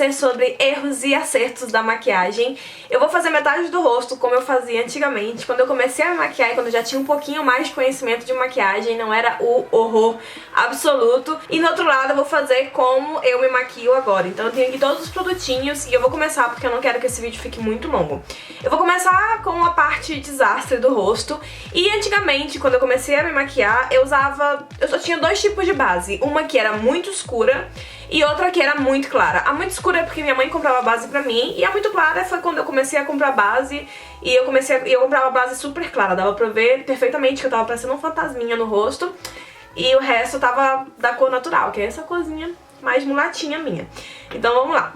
ser sobre erros e acertos da maquiagem. Eu vou fazer metade do rosto como eu fazia antigamente, quando eu comecei a me maquiar e quando eu já tinha um pouquinho mais de conhecimento de maquiagem, não era o horror absoluto. E no outro lado eu vou fazer como eu me maquio agora. Então eu tenho aqui todos os produtinhos e eu vou começar porque eu não quero que esse vídeo fique muito longo. Eu vou começar com a parte desastre do rosto. E antigamente, quando eu comecei a me maquiar, eu só tinha dois tipos de base. Uma que era muito escura e outra que era muito clara. A muito escura é porque minha mãe comprava base pra mim, e a muito clara foi quando eu comecei a comprar base e eu comprava base super clara. Dava pra ver perfeitamente que eu tava parecendo um fantasminha no rosto e o resto tava da cor natural, que é essa corzinha mais mulatinha minha. Então vamos lá.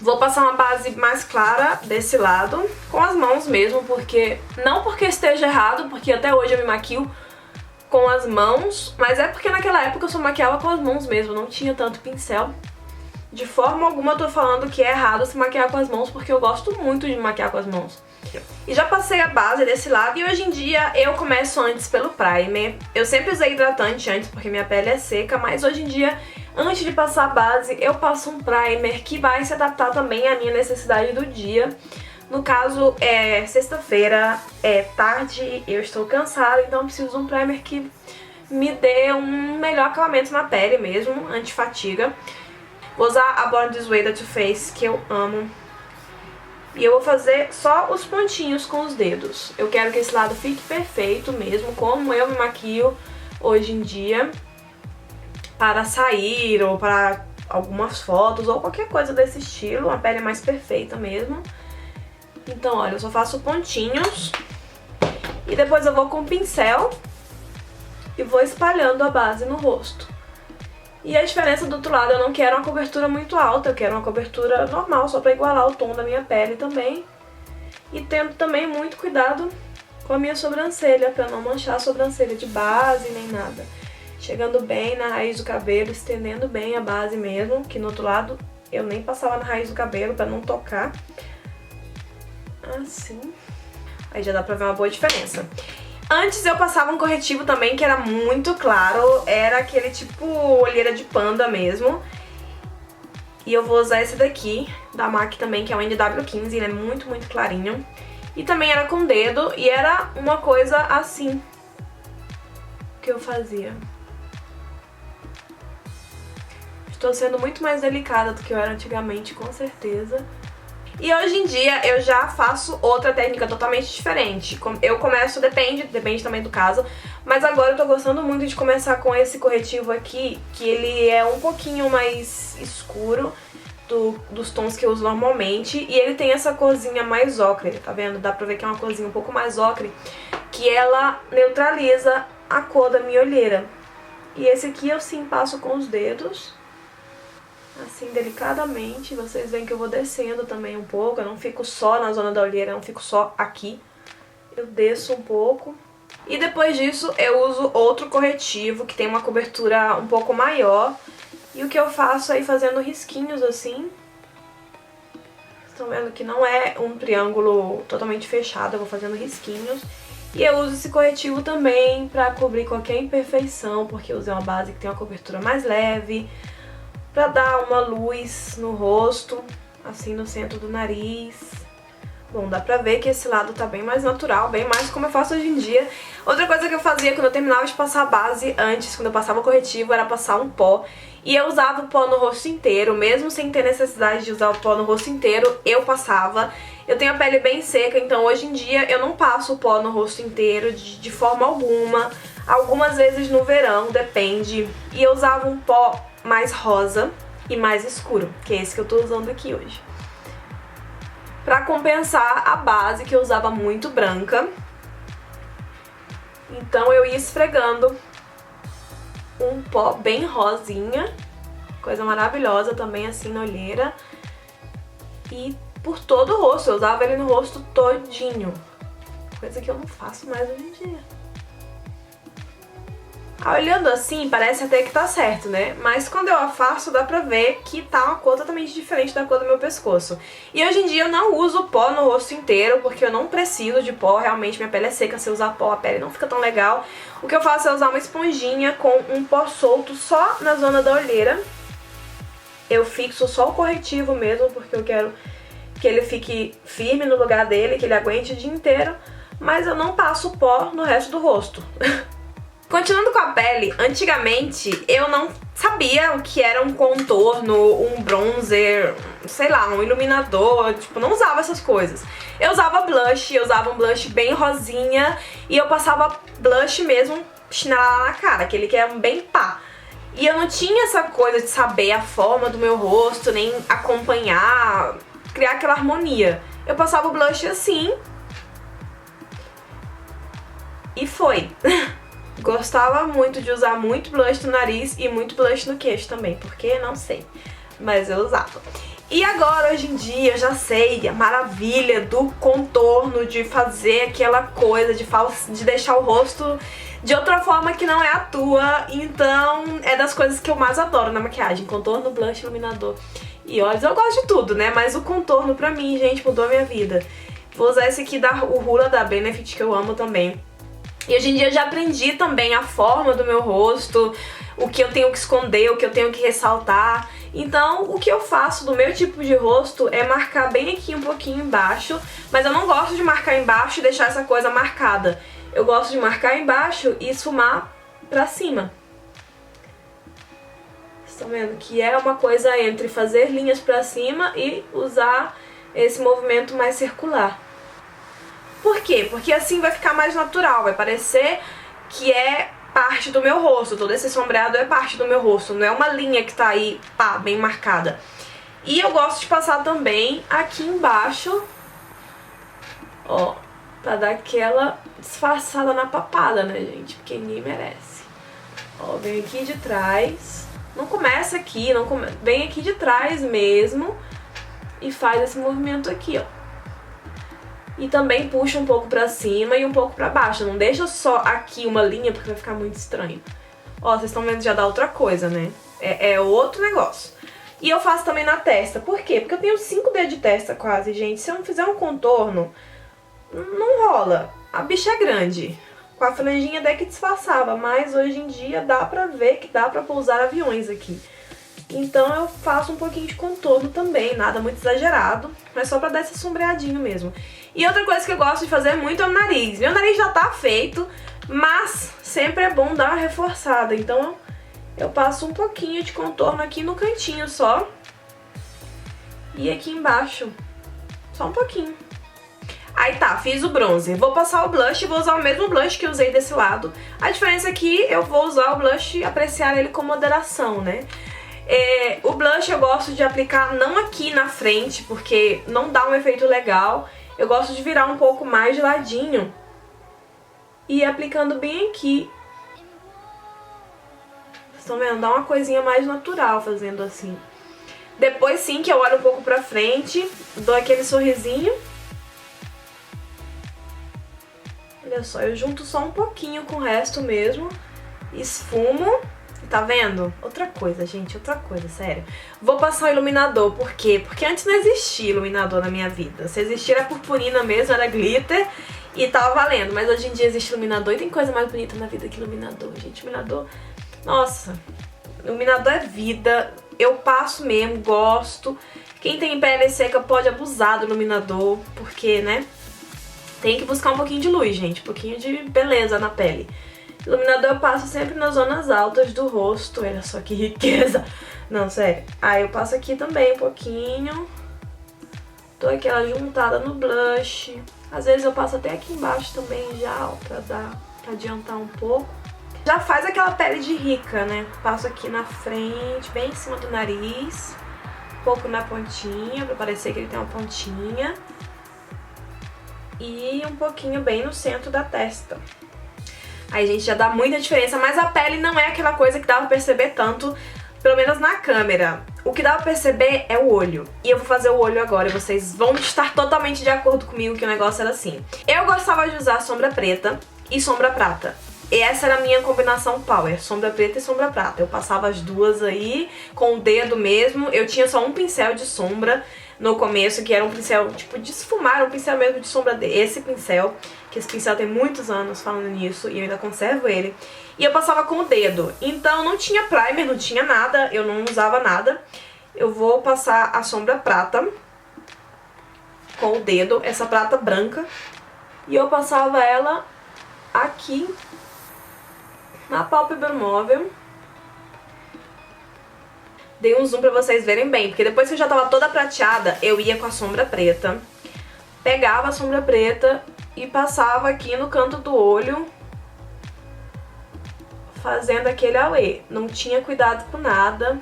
Vou passar uma base mais clara desse lado, com as mãos mesmo, porque não porque esteja errado, porque até hoje eu me maquio com as mãos, mas é porque naquela época eu só maquiava com as mãos mesmo, não tinha tanto pincel. De forma alguma eu tô falando que é errado se maquiar com as mãos, porque eu gosto muito de maquiar com as mãos. E já passei a base desse lado e hoje em dia eu começo antes pelo primer. Eu sempre usei hidratante antes porque minha pele é seca, mas hoje em dia, antes de passar a base, eu passo um primer que vai se adaptar também à minha necessidade do dia. No caso, é sexta-feira, é tarde, eu estou cansada, então eu preciso de um primer que me dê um melhor acabamento na pele mesmo, anti-fatiga. Vou usar a Born This Way da Too Faced, que eu amo. E eu vou fazer só os pontinhos com os dedos. Eu quero que esse lado fique perfeito mesmo, como eu me maquio hoje em dia, para sair ou para algumas fotos ou qualquer coisa desse estilo, uma pele mais perfeita mesmo. Então, olha, eu só faço pontinhos e depois eu vou com o pincel e vou espalhando a base no rosto. E a diferença do outro lado, eu não quero uma cobertura muito alta, eu quero uma cobertura normal, só pra igualar o tom da minha pele também. E tendo também muito cuidado com a minha sobrancelha, pra não manchar a sobrancelha de base nem nada. Chegando bem na raiz do cabelo, estendendo bem a base mesmo, que no outro lado eu nem passava na raiz do cabelo pra não tocar. Assim. Aí já dá pra ver uma boa diferença. Antes eu passava um corretivo também que era muito claro, era aquele tipo olheira de panda mesmo. E eu vou usar esse daqui, da MAC também, que é o NW15, ele é muito, muito clarinho. E também era com dedo e era uma coisa assim que eu fazia. Estou sendo muito mais delicada do que eu era antigamente, com certeza. E hoje em dia eu já faço outra técnica totalmente diferente. Eu começo, depende também do caso, mas agora eu tô gostando muito de começar com esse corretivo aqui, que ele é um pouquinho mais escuro dos tons que eu uso normalmente, e ele tem essa corzinha mais ocre, tá vendo? Dá pra ver que é uma corzinha um pouco mais ocre, que ela neutraliza a cor da minha olheira. E esse aqui eu sim passo com os dedos, assim, delicadamente. Vocês veem que eu vou descendo também um pouco. Eu não fico só na zona da olheira, eu não fico só aqui. Eu desço um pouco. E depois disso eu uso outro corretivo que tem uma cobertura um pouco maior. E o que eu faço é ir fazendo risquinhos assim. Estão vendo que não é um triângulo totalmente fechado, eu vou fazendo risquinhos. E eu uso esse corretivo também pra cobrir qualquer imperfeição, porque eu usei uma base que tem uma cobertura mais leve, pra dar uma luz no rosto, assim no centro do nariz. Bom, dá pra ver que esse lado tá bem mais natural, bem mais como eu faço hoje em dia. Outra coisa que eu fazia quando eu terminava de passar a base, antes, quando eu passava o corretivo, era passar um pó. E eu usava o pó no rosto inteiro, mesmo sem ter necessidade de usar o pó no rosto inteiro, eu passava. Eu tenho a pele bem seca, então hoje em dia eu não passo o pó no rosto inteiro de forma alguma. Algumas vezes no verão, depende. E eu usava um pó mais rosa e mais escuro, que é esse que eu tô usando aqui hoje, pra compensar a base que eu usava muito branca. Então eu ia esfregando um pó bem rosinha, coisa maravilhosa também assim na olheira, e por todo o rosto, eu usava ele no rosto todinho, coisa que eu não faço mais hoje em dia. Olhando assim, parece até que tá certo, né? Mas quando eu afasto, dá pra ver que tá uma cor totalmente diferente da cor do meu pescoço. E hoje em dia eu não uso pó no rosto inteiro, porque eu não preciso de pó. Realmente minha pele é seca, se eu usar pó a pele não fica tão legal. O que eu faço é usar uma esponjinha com um pó solto só na zona da olheira. eu fixo só o corretivo mesmo, porque eu quero que ele fique firme no lugar dele, que ele aguente o dia inteiro, mas eu não passo pó no resto do rosto. Continuando com a pele, antigamente eu não sabia o que era um contorno, um bronzer, sei lá, um iluminador, tipo, não usava essas coisas. Eu usava blush, eu usava um blush bem rosinha e eu passava blush mesmo, chinela na cara, aquele que é um bem pá. E eu não tinha essa coisa de saber a forma do meu rosto, nem acompanhar, criar aquela harmonia. Eu passava o blush assim e foi. Gostava muito de usar muito blush no nariz e muito blush no queixo também, porque não sei, mas eu usava. E agora, hoje em dia, eu já sei a maravilha do contorno, de fazer aquela coisa, de deixar o rosto de outra forma que não é a tua. Então, é das coisas que eu mais adoro na maquiagem: contorno, blush, iluminador e olhos. Eu gosto de tudo, né? Mas o contorno, pra mim, gente, mudou a minha vida. Vou usar esse aqui, o Hoola da Benefit, que eu amo também. E hoje em dia eu já aprendi também a forma do meu rosto, o que eu tenho que esconder, o que eu tenho que ressaltar. Então, o que eu faço do meu tipo de rosto é marcar bem aqui um pouquinho embaixo, mas eu não gosto de marcar embaixo e deixar essa coisa marcada. Eu gosto de marcar embaixo e esfumar pra cima. Estão vendo? Que é uma coisa entre fazer linhas pra cima e usar esse movimento mais circular. Por quê? Porque assim vai ficar mais natural, vai parecer que é parte do meu rosto, todo esse sombreado é parte do meu rosto, não é uma linha que tá aí, pá, bem marcada. E eu gosto de passar também aqui embaixo, ó, pra dar aquela disfarçada na papada, né, gente? Porque ninguém merece. Ó, vem aqui de trás, não começa aqui, vem aqui de trás mesmo e faz esse movimento aqui, ó. E também puxa um pouco pra cima e um pouco pra baixo. Não deixa só aqui uma linha, porque vai ficar muito estranho. Ó, vocês estão vendo, já dá outra coisa, né? É outro negócio. E eu faço também na testa. Por quê? Porque eu tenho 5 dedos de testa quase, gente. Se eu não fizer um contorno, não rola. A bicha é grande. Com a franjinha até que disfarçava, mas hoje em dia dá pra ver que dá pra pousar aviões aqui. Então eu faço um pouquinho de contorno também, nada muito exagerado, mas só pra dar esse sombreadinho mesmo. E outra coisa que eu gosto de fazer muito é o nariz. Meu nariz já tá feito, mas sempre é bom dar uma reforçada. Então eu passo um pouquinho de contorno aqui no cantinho só. E aqui embaixo, só um pouquinho. Aí tá, fiz o bronzer. Vou passar o blush e vou usar o mesmo blush que eu usei desse lado. A diferença é que eu vou usar o blush e apreciar ele com moderação, né? O blush eu gosto de aplicar não aqui na frente, porque não dá um efeito legal. Eu gosto de virar um pouco mais de ladinho e ir aplicando bem aqui. Vocês estão vendo? Dá uma coisinha mais natural fazendo assim. Depois sim que eu olho um pouco pra frente, dou aquele sorrisinho. Olha só, eu junto só um pouquinho com o resto mesmo. Esfumo. Tá vendo? Outra coisa, gente, outra coisa, sério. Vou passar o iluminador, por quê? Porque antes não existia iluminador na minha vida. Se existia era purpurina mesmo, era glitter e tava valendo. Mas hoje em dia existe iluminador e tem coisa mais bonita na vida que iluminador, gente. Iluminador, nossa, iluminador é vida. Eu passo mesmo, gosto. Quem tem pele seca pode abusar do iluminador, porque, né, tem que buscar um pouquinho de luz, gente, um pouquinho de beleza na pele. Iluminador eu passo sempre nas zonas altas do rosto. Olha só que riqueza. Não, sério. Aí eu passo aqui também um pouquinho. Dou aquela juntada no blush. Às vezes eu passo até aqui embaixo também já, ó, pra adiantar um pouco. Já faz aquela pele de rica, né? Passo aqui na frente, bem em cima do nariz. Um pouco na pontinha, pra parecer que ele tem uma pontinha. E um pouquinho bem no centro da testa. Aí, gente, já dá muita diferença, mas a pele não é aquela coisa que dá pra perceber tanto, pelo menos na câmera. O que dá pra perceber é o olho. E eu vou fazer o olho agora e vocês vão estar totalmente de acordo comigo que o negócio era assim. Eu gostava de usar sombra preta e sombra prata. E essa era a minha combinação power, sombra preta e sombra prata. Eu passava as duas aí com o dedo mesmo. Eu tinha só um pincel de sombra no começo, que era um pincel tipo de esfumar, um pincel mesmo de sombra esse pincel, que esse pincel tem muitos anos falando nisso e eu ainda conservo ele. E eu passava com o dedo, então não tinha primer, não tinha nada, eu não usava nada. eu vou passar a sombra prata com o dedo, essa prata branca, e eu passava ela aqui na pálpebra móvel. Dei um zoom pra vocês verem bem, porque depois que eu já tava toda prateada, eu ia com a sombra preta, pegava a sombra preta e passava aqui no canto do olho, fazendo aquele auê. Não tinha cuidado com nada.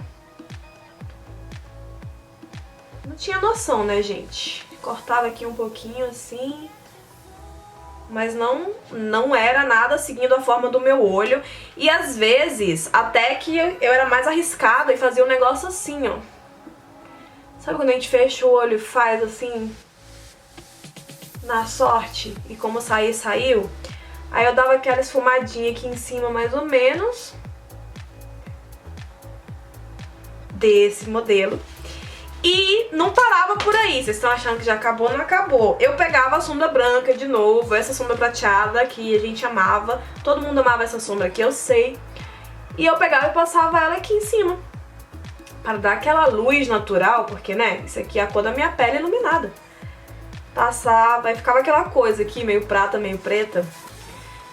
Não tinha noção, né, gente? Cortava aqui um pouquinho assim, mas não era nada seguindo a forma do meu olho. E às vezes, até que eu era mais arriscada e fazia um negócio assim, ó. Sabe quando a gente fecha o olho e faz assim, na sorte, e como sair, saiu? Aí eu dava aquela esfumadinha aqui em cima, mais ou menos, desse modelo. E não parava por aí, vocês estão achando que já acabou? Não acabou. Eu pegava a sombra branca de novo, essa sombra prateada que a gente amava. Todo mundo amava essa sombra aqui, eu sei. E eu pegava e passava ela aqui em cima, para dar aquela luz natural, porque, né, isso aqui é a cor da minha pele iluminada. Passava e ficava aquela coisa aqui, meio prata, meio preta.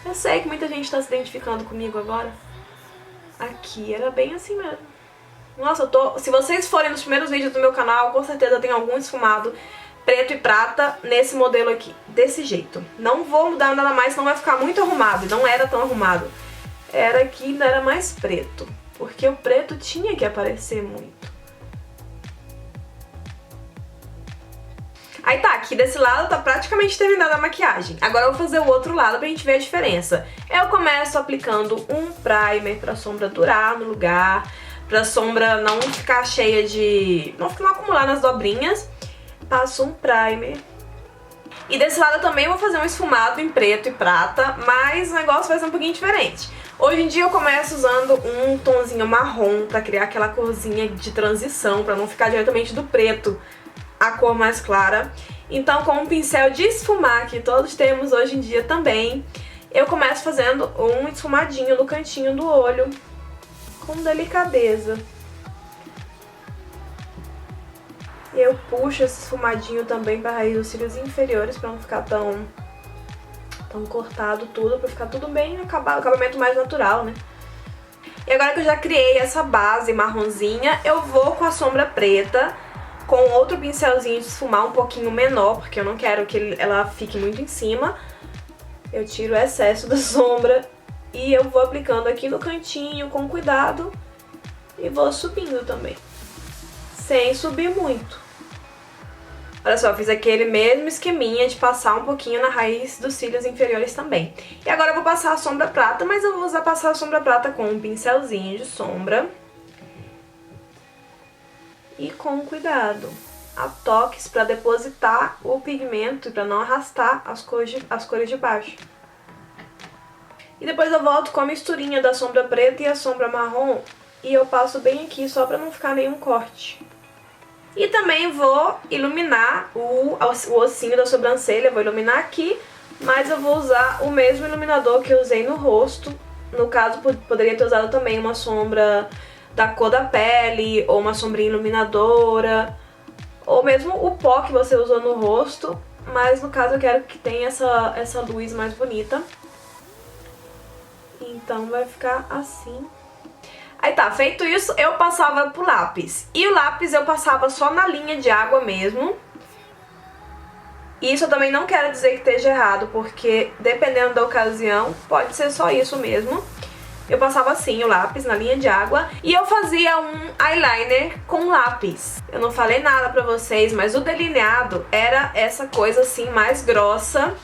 Eu sei que muita gente tá se identificando comigo agora. Aqui era bem assim mesmo. Nossa, se vocês forem nos primeiros vídeos do meu canal, com certeza tem algum esfumado preto e prata nesse modelo aqui, desse jeito. Não vou mudar nada mais, senão vai ficar muito arrumado. Não era tão arrumado. Era que ainda era mais preto, porque o preto tinha que aparecer muito. Aí tá, aqui desse lado tá praticamente terminada a maquiagem. Agora eu vou fazer o outro lado pra gente ver a diferença. Eu começo aplicando um primer pra sombra durar no lugar, pra sombra não ficar cheia de... não acumular nas dobrinhas. Passo um primer. E desse lado eu também vou fazer um esfumado em preto e prata, mas o negócio vai ser um pouquinho diferente. Hoje em dia eu começo usando um tonzinho marrom pra criar aquela corzinha de transição, pra não ficar diretamente do preto a cor mais clara. Então, com um pincel de esfumar, que todos temos hoje em dia também, eu começo fazendo um esfumadinho no cantinho do olho, com delicadeza. Eu puxo esse esfumadinho também para a raiz dos cílios inferiores, para não ficar tão cortado tudo, para ficar tudo bem acabado, acabamento mais natural, né? E agora que eu já criei essa base marronzinha, eu vou com a sombra preta, com outro pincelzinho de esfumar um pouquinho menor, porque eu não quero que ela fique muito em cima. Eu tiro o excesso da sombra e eu vou aplicando aqui no cantinho com cuidado e vou subindo também, sem subir muito. Olha só, eu fiz aquele mesmo esqueminha de passar um pouquinho na raiz dos cílios inferiores também. E agora eu vou passar a sombra prata, mas eu vou passar a sombra prata com um pincelzinho de sombra. E com cuidado, a toques para depositar o pigmento e para não arrastar as cores de baixo. E depois eu volto com a misturinha da sombra preta e a sombra marrom e eu passo bem aqui só para não ficar nenhum corte. E também vou iluminar o ossinho da sobrancelha, vou iluminar aqui, mas eu vou usar o mesmo iluminador que eu usei no rosto. No caso, poderia ter usado também uma sombra da cor da pele, ou uma sombrinha iluminadora, ou mesmo o pó que você usou no rosto, mas no caso eu quero que tenha essa luz mais bonita. Então vai ficar assim. Aí tá, feito isso, eu passava pro lápis. E o lápis eu passava só na linha de água mesmo. Isso eu também não quero dizer que esteja errado, porque dependendo da ocasião, pode ser só isso mesmo. Eu passava assim o lápis na linha de água e eu fazia um eyeliner com lápis. Eu não falei nada pra vocês, mas o delineado era essa coisa assim mais grossa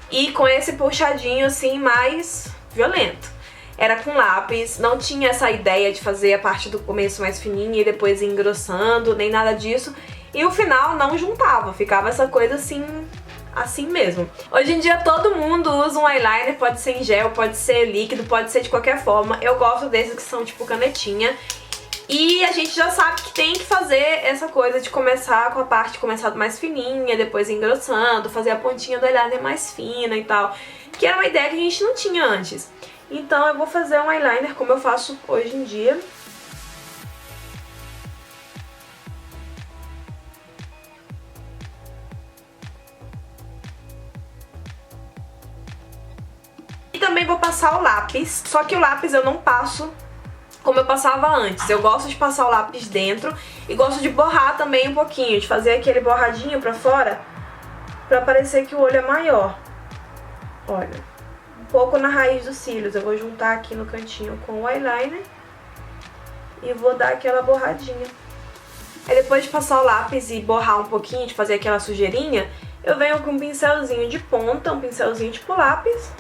e com esse puxadinho assim mais violento. Era com lápis, não tinha essa ideia de fazer a parte do começo mais fininha e depois ir engrossando, nem nada disso. E o final não juntava, ficava essa coisa assim mesmo. Hoje em dia todo mundo usa um eyeliner, pode ser em gel, pode ser líquido, pode ser de qualquer forma. Eu gosto desses que são tipo canetinha. E a gente já sabe que tem que fazer essa coisa de começar com a parte mais fininha, depois engrossando, fazer a pontinha do eyeliner mais fina e tal. Que era uma ideia que a gente não tinha antes. Então eu vou fazer um eyeliner como eu faço hoje em dia. também vou passar o lápis, só que o lápis eu não passo como eu passava antes. Eu gosto de passar o lápis dentro e gosto de borrar também um pouquinho, de fazer aquele borradinho pra fora, pra parecer que o olho é maior. Olha, um pouco na raiz dos cílios. Eu vou juntar aqui no cantinho com o eyeliner e vou dar aquela borradinha. Aí depois de passar o lápis e borrar um pouquinho, de fazer aquela sujeirinha, eu venho com um pincelzinho de ponta, um pincelzinho tipo lápis,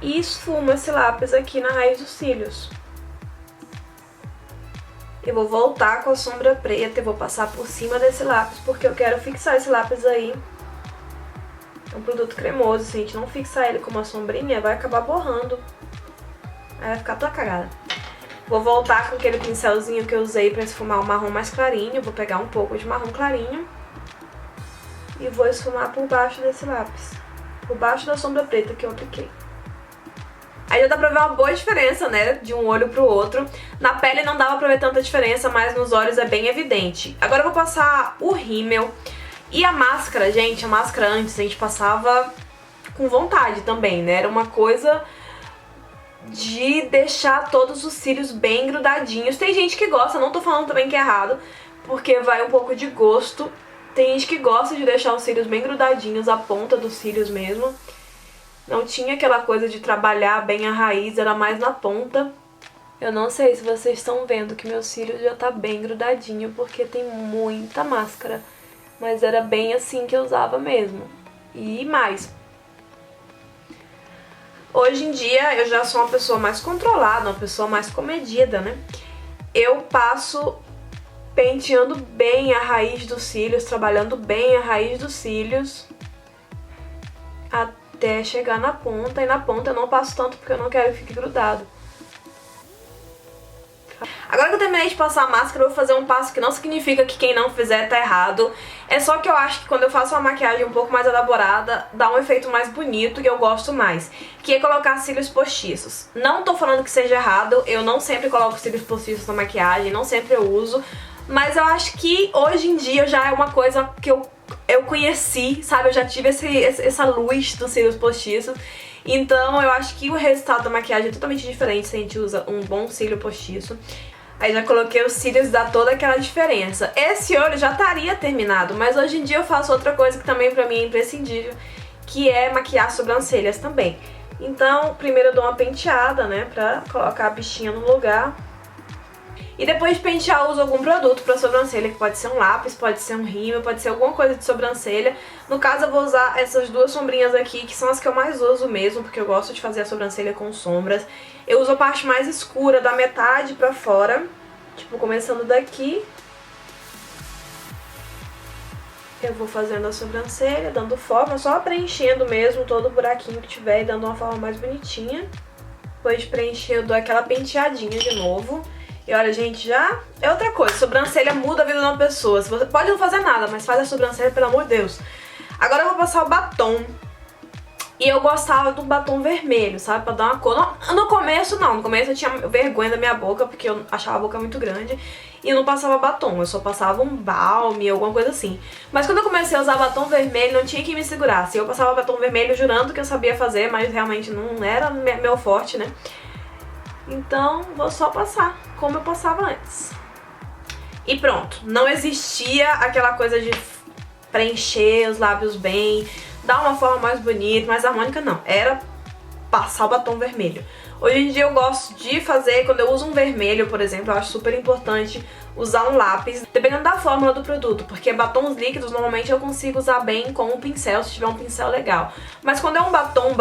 e esfumo esse lápis aqui na raiz dos cílios. Eu vou voltar com a sombra preta e vou passar por cima desse lápis, porque eu quero fixar esse lápis aí. É um produto cremoso, se a gente não fixar ele com uma sombrinha, vai acabar borrando. Aí vai ficar toda cagada. Vou voltar com aquele pincelzinho que eu usei pra esfumar o marrom mais clarinho. Vou pegar um pouco de marrom clarinho e vou esfumar por baixo desse lápis, por baixo da sombra preta que eu apliquei. Aí já dá pra ver uma boa diferença, né, de um olho pro outro. Na pele não dava pra ver tanta diferença, mas nos olhos é bem evidente. Agora eu vou passar o rímel. E a máscara, gente, a máscara antes a gente passava com vontade também, né? Era uma coisa de deixar todos os cílios bem grudadinhos. Tem gente que gosta, não tô falando também que é errado, porque vai um pouco de gosto. Tem gente que gosta de deixar os cílios bem grudadinhos, a ponta dos cílios mesmo. Não tinha aquela coisa de trabalhar bem a raiz, era mais na ponta. Eu não sei se vocês estão vendo que meu cílio já tá bem grudadinho, porque tem muita máscara. Mas era bem assim que eu usava mesmo. E mais. Hoje em dia eu já sou uma pessoa mais controlada, uma pessoa mais comedida, né? Eu passo penteando bem a raiz dos cílios, trabalhando bem a raiz dos cílios até chegar na ponta. E na ponta eu não passo tanto porque eu não quero que fique grudado. Agora que eu terminei de passar a máscara, eu vou fazer um passo que não significa que quem não fizer tá errado. É só que eu acho que quando eu faço uma maquiagem um pouco mais elaborada, dá um efeito mais bonito e eu gosto mais. Que é colocar cílios postiços. Não tô falando que seja errado, eu não sempre coloco cílios postiços na maquiagem, não sempre eu uso. Mas eu acho que hoje em dia já é uma coisa que eu conheci, sabe? Eu já tive essa luz dos cílios postiços. Então eu acho que o resultado da maquiagem é totalmente diferente se a gente usa um bom cílio postiço. Aí já coloquei os cílios, dá toda aquela diferença. Esse olho já estaria terminado, mas hoje em dia eu faço outra coisa que também pra mim é imprescindível, que é maquiar as sobrancelhas também. Então primeiro eu dou uma penteada, né, pra colocar a bichinha no lugar. E depois de pentear eu uso algum produto pra sobrancelha, que pode ser um lápis, pode ser um rímel, pode ser alguma coisa de sobrancelha. No caso eu vou usar essas duas sombrinhas aqui, que são as que eu mais uso mesmo, porque eu gosto de fazer a sobrancelha com sombras. Eu uso a parte mais escura, da metade pra fora, tipo começando daqui. Eu vou fazendo a sobrancelha, dando forma, só preenchendo mesmo todo o buraquinho que tiver e dando uma forma mais bonitinha. Depois de preencher eu dou aquela penteadinha de novo. E olha, gente, já é outra coisa. Sobrancelha muda a vida de uma pessoa. Você pode não fazer nada, mas faz a sobrancelha, pelo amor de Deus. Agora eu vou passar o batom. E eu gostava do batom vermelho, sabe? Pra dar uma cor. No começo, não. No começo eu tinha vergonha da minha boca, porque eu achava a boca muito grande. E eu não passava batom. Eu só passava um balme, alguma coisa assim. Mas quando eu comecei a usar batom vermelho, não tinha quem me segurasse. Eu passava batom vermelho jurando que eu sabia fazer, mas realmente não era meu forte, né? Então vou só passar como eu passava antes. E pronto, não existia aquela coisa de preencher os lábios bem, dar uma forma mais bonita, mais harmônica, não. Era passar o batom vermelho. Hoje em dia eu gosto de fazer, quando eu uso um vermelho, por exemplo, eu acho super importante usar um lápis, dependendo da fórmula do produto, porque batons líquidos normalmente eu consigo usar bem com um pincel, se tiver um pincel legal. Mas quando é um batom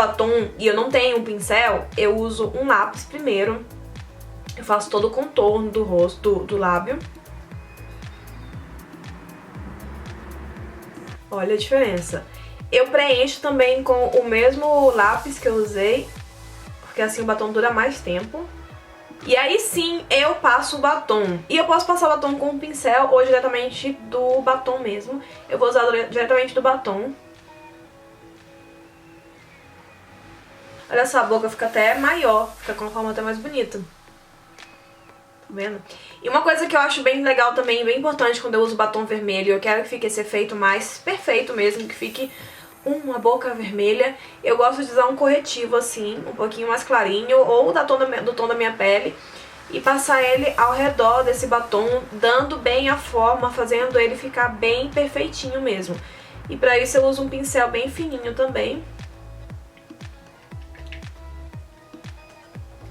e eu não tenho um pincel, eu uso um lápis primeiro. Eu faço todo o contorno do rosto, do lábio. Olha a diferença. Eu preencho também com o mesmo lápis que eu usei, porque assim o batom dura mais tempo. E aí sim eu passo o batom. E eu posso passar o batom com um pincel ou diretamente do batom mesmo. Eu vou usar diretamente do batom. Olha só, a boca fica até maior, fica com uma forma até mais bonita. Tá vendo? E uma coisa que eu acho bem legal também, bem importante quando eu uso batom vermelho, eu quero que fique esse efeito mais perfeito mesmo, que fique uma boca vermelha, eu gosto de usar um corretivo assim, um pouquinho mais clarinho, ou do tom da minha pele, e passar ele ao redor desse batom, dando bem a forma, fazendo ele ficar bem perfeitinho mesmo. E pra isso eu uso um pincel bem fininho também.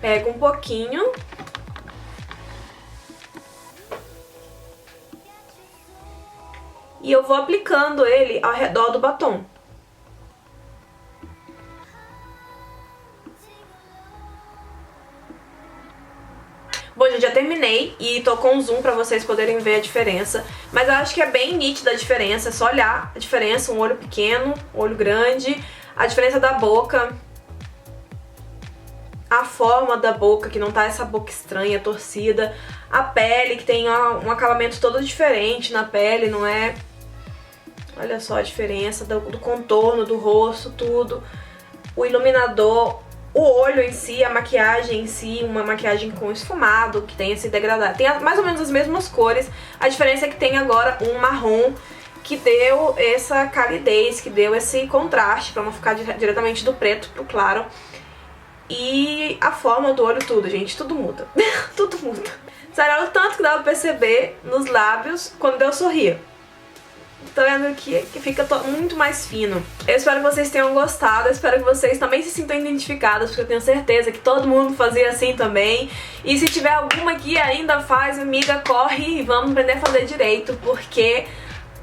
Pego um pouquinho. E eu vou aplicando ele ao redor do batom. Bom, gente, já terminei e tô com zoom pra vocês poderem ver a diferença. Mas eu acho que é bem nítida a diferença, é só olhar a diferença, um olho pequeno, olho grande, a diferença da boca, a forma da boca, que não tá essa boca estranha, torcida, a pele, que tem um acabamento todo diferente na pele, não é? Olha só a diferença do contorno, do rosto, tudo. O iluminador, o olho em si, a maquiagem em si, uma maquiagem com esfumado, que tem esse degradado. Tem mais ou menos as mesmas cores. A diferença é que tem agora um marrom que deu essa calidez, que deu esse contraste, pra não ficar diretamente do preto pro claro. E a forma do olho, tudo, gente, tudo muda. Tudo muda. Sério, olha o tanto que dá pra perceber nos lábios quando eu sorrio. Tá vendo aqui que fica muito mais fino. Eu espero que vocês tenham gostado, eu espero que vocês também se sintam identificadas, porque eu tenho certeza que todo mundo fazia assim também. E se tiver alguma que ainda faz, amiga, corre e vamos aprender a fazer direito, porque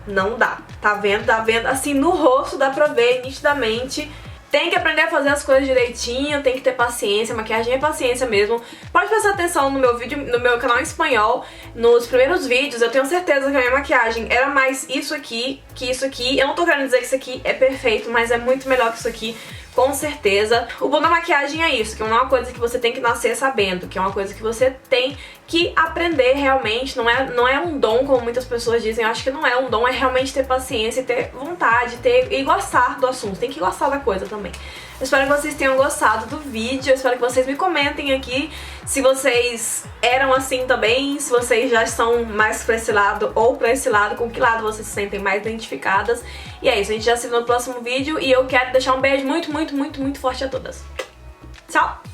não dá. Tá vendo? Tá vendo? Assim, no rosto dá pra ver nitidamente. Tem que aprender a fazer as coisas direitinho, tem que ter paciência, maquiagem é paciência mesmo. Pode prestar atenção no meu vídeo, no meu canal em espanhol, nos primeiros vídeos, eu tenho certeza que a minha maquiagem era mais isso aqui que isso aqui. Eu não tô querendo dizer que isso aqui é perfeito, mas é muito melhor que isso aqui, com certeza. O bom da maquiagem é isso, que não é uma coisa que você tem que nascer sabendo, que é uma coisa que você tem que aprender realmente, não é um dom como muitas pessoas dizem. Eu acho que não é um dom, é realmente ter paciência, ter vontade, e gostar do assunto, tem que gostar da coisa também. Eu espero que vocês tenham gostado do vídeo, eu espero que vocês me comentem aqui se vocês eram assim também, se vocês já estão mais pra esse lado ou pra esse lado, com que lado vocês se sentem mais identificadas. E é isso, a gente já se vê no próximo vídeo e eu quero deixar um beijo muito, muito, muito, muito forte a todas. Tchau!